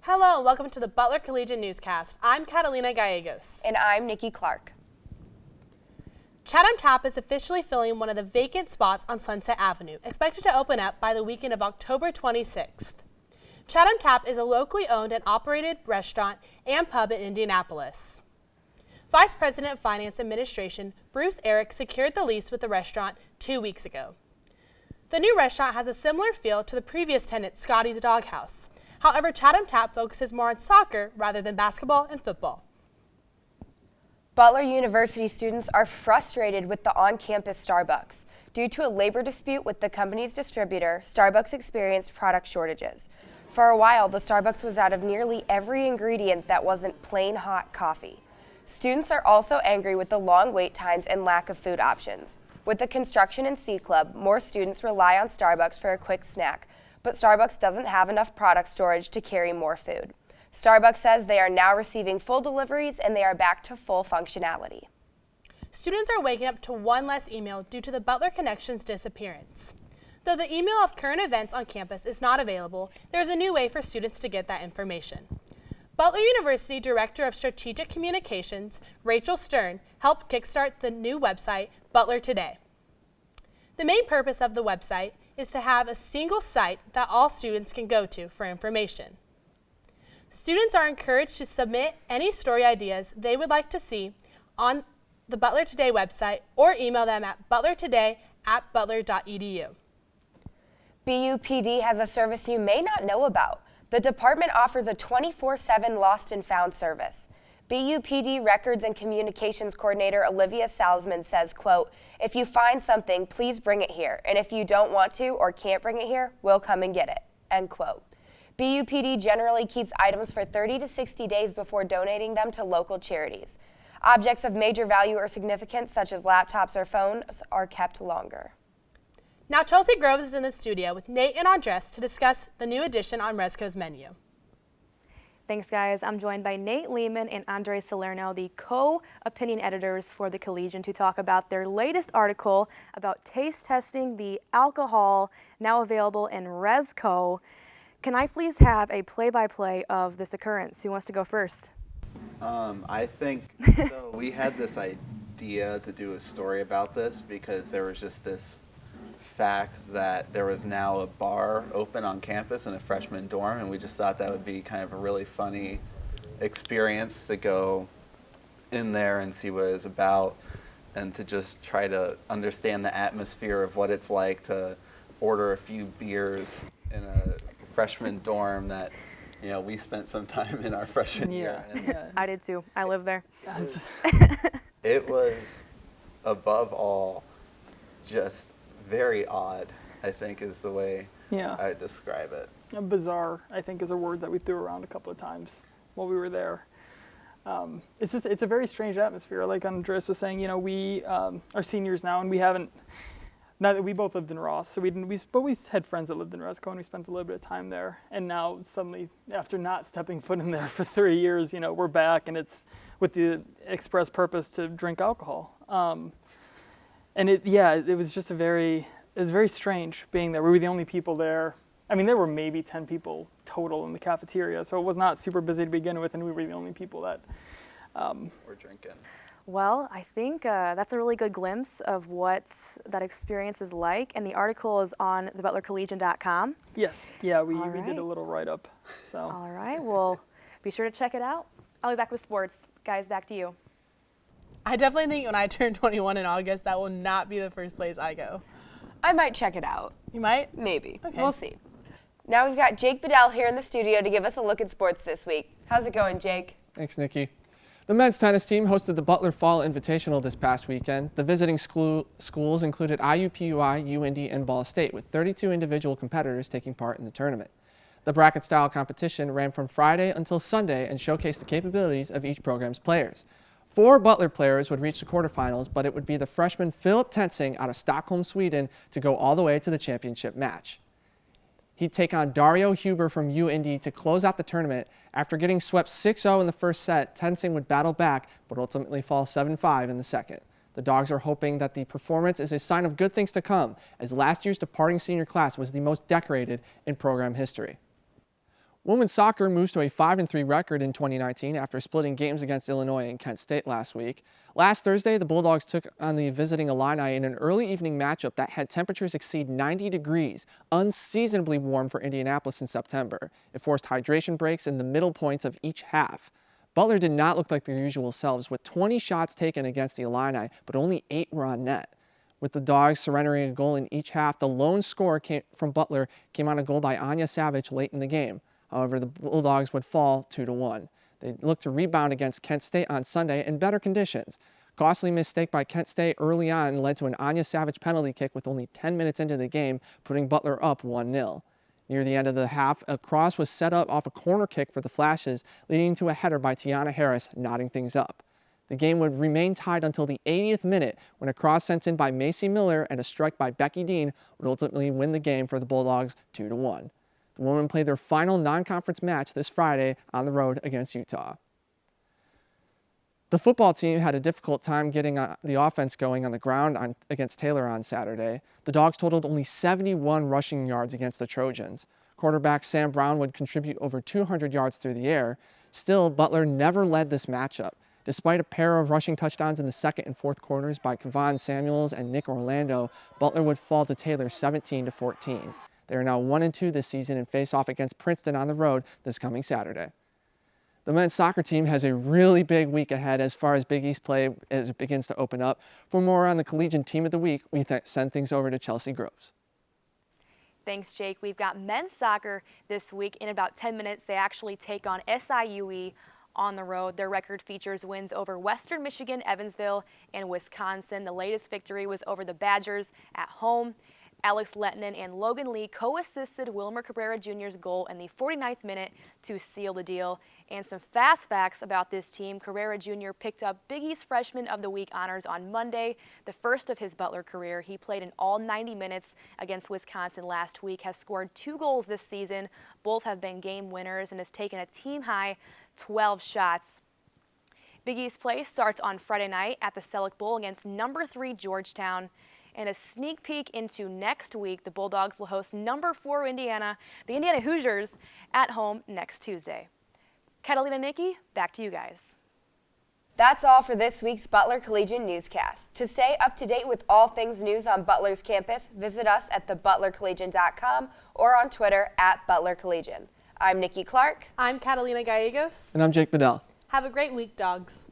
Hello and welcome to the Butler Collegian Newscast. I'm Catalina Gallegos. And I'm Nicki Clark. Chatham Tap is officially filling one of the vacant spots on Sunset Avenue, expected to open up by the weekend of October 26th. Chatham Tap is a locally owned and operated restaurant and pub in Indianapolis. Vice President of Finance Administration Bruce Eric secured the lease with the restaurant 2 weeks ago. The new restaurant has a similar feel to the previous tenant, Scotty's Dawghouse. However, Chatham Tap focuses more on soccer rather than basketball and football. Butler University students are frustrated with the on-campus Starbucks. Due to a labor dispute with the company's distributor, Starbucks experienced product shortages. For a while, the Starbucks was out of nearly every ingredient that wasn't plain hot coffee. Students are also angry with the long wait times and lack of food options. With the construction and C Club, more students rely on Starbucks for a quick snack, but Starbucks doesn't have enough product storage to carry more food. Starbucks says they are now receiving full deliveries and they are back to full functionality. Students are waking up to one less email due to the Butler Connection's disappearance. Though the email of current events on campus is not available, there is a new way for students to get that information. Butler University Director of Strategic Communications, Rachel Stern, helped kickstart the new website, Butler Today. The main purpose of the website is to have a single site that all students can go to for information. Students are encouraged to submit any story ideas they would like to see on the Butler Today website or email them at butlertoday@butler.edu. BUPD has a service you may not know about. The department offers a 24/7 lost and found service. BUPD Records and Communications Coordinator Olivia Salzman says, quote, "If you find something, please bring it here. And if you don't want to or can't bring it here, we'll come and get it," end quote. BUPD generally keeps items for 30 to 60 days before donating them to local charities. Objects of major value or significance, such as laptops or phones, are kept longer. Now Chelsea Groves is in the studio with Nate and Andres to discuss the new addition on ResCo's menu. Thanks, guys. I'm joined by Nate Lemen and Andre Salerno, the co-opinion editors for the Collegian, to talk about their latest article about taste testing the alcohol now available in ResCo. Can I please have a play-by-play of this occurrence? Who wants to go first? I think so. We had this idea to do a story about this because there was just this fact that there was now a bar open on campus in a freshman dorm, and we just thought that would be kind of a really funny experience to go in there and see what it's about and to just try to understand the atmosphere of what it's like to order a few beers in a freshman dorm that, you know, we spent some time in our freshman year. And I did too. I lived there. it was, above all, just very odd, I think is the way I would describe it. Bizarre, I think, is a word that we threw around a couple of times while we were there. It's a very strange atmosphere. Like Andres was saying, you know, we are seniors now, and we haven't. Not that we both lived in Ross, so we had friends that lived in ResCo, and we spent a little bit of time there. And now suddenly, after not stepping foot in there for 3 years, you know, we're back, and it's with the express purpose to drink alcohol. And it was just it was very strange being there. We were the only people there. I mean, there were maybe 10 people total in the cafeteria, so it was not super busy to begin with, and we were the only people that were drinking. Well, I think that's a really good glimpse of what that experience is like, and the article is on thebutlercollegian.com. Yes, yeah, we did a little write-up. So. All right, well, be sure to check it out. I'll be back with sports. Guys, back to you. I definitely think when I turn 21 in August, that will not be the first place I go. I might check it out. You might? Maybe. Okay. We'll see. Now we've got Jake Bedell here in the studio to give us a look at sports this week. How's it going, Jake? Thanks, Nikki. The men's tennis team hosted the Butler Fall Invitational this past weekend. The visiting schools included IUPUI, UIndy, and Ball State, with 32 individual competitors taking part in the tournament. The bracket-style competition ran from Friday until Sunday and showcased the capabilities of each program's players. 4 Butler players would reach the quarterfinals, but it would be the freshman Philip Tensing out of Stockholm, Sweden, to go all the way to the championship match. He'd take on Dario Huber from UIndy to close out the tournament. After getting swept 6-0 in the first set, Tensing would battle back, but ultimately fall 7-5 in the second. The Dogs are hoping that the performance is a sign of good things to come, as last year's departing senior class was the most decorated in program history. Women's soccer moves to a 5-3 record in 2019 after splitting games against Illinois and Kent State last week. Last Thursday, the Bulldogs took on the visiting Illini in an early evening matchup that had temperatures exceed 90 degrees, unseasonably warm for Indianapolis in September. It forced hydration breaks in the middle points of each half. Butler did not look like their usual selves, with 20 shots taken against the Illini, but only 8 were on net. With the Dogs surrendering a goal in each half, the lone score from Butler came on a goal by Anya Savage late in the game. However, the Bulldogs would fall 2-1. They looked to rebound against Kent State on Sunday in better conditions. Costly mistake by Kent State early on led to an Anya Savage penalty kick with only 10 minutes into the game, putting Butler up 1-0. Near the end of the half, a cross was set up off a corner kick for the Flashes, leading to a header by Tiana Harris, knotting things up. The game would remain tied until the 80th minute, when a cross sent in by Macy Miller and a strike by Becky Dean would ultimately win the game for the Bulldogs 2-1. The women played their final non-conference match this Friday on the road against Utah. The football team had a difficult time getting the offense going on the ground against Taylor on Saturday. The Dogs totaled only 71 rushing yards against the Trojans. Quarterback Sam Brown would contribute over 200 yards through the air. Still, Butler never led this matchup. Despite a pair of rushing touchdowns in the second and fourth quarters by Kevon Samuels and Nick Orlando, Butler would fall to Taylor 17-14. They are now 1-2 this season and face off against Princeton on the road this coming Saturday. The men's soccer team has a really big week ahead as far as Big East play as it begins to open up. For more on the Collegian Team of the Week, we send things over to Chelsea Groves. Thanks, Jake. We've got men's soccer this week. In about 10 minutes, they actually take on SIUE on the road. Their record features wins over Western Michigan, Evansville, and Wisconsin. The latest victory was over the Badgers at home. Alex Lettinen and Logan Lee co-assisted Wilmer Cabrera Jr.'s goal in the 49th minute to seal the deal. And some fast facts about this team. Cabrera Jr. picked up Big East Freshman of the Week honors on Monday, the first of his Butler career. He played in all 90 minutes against Wisconsin last week, has scored 2 goals this season. Both have been game winners and has taken a team-high 12 shots. Big East play starts on Friday night at the Selleck Bowl against number 3 Georgetown. And a sneak peek into next week, the Bulldogs will host number 4 Indiana, the Indiana Hoosiers, at home next Tuesday. Catalina and Nicki, back to you guys. That's all for this week's Butler Collegian Newscast. To stay up to date with all things news on Butler's campus, visit us at thebutlercollegian.com or on Twitter at Butler Collegian. I'm Nikki Clark. I'm Catalina Gallegos. And I'm Jake Bedell. Have a great week, Dogs.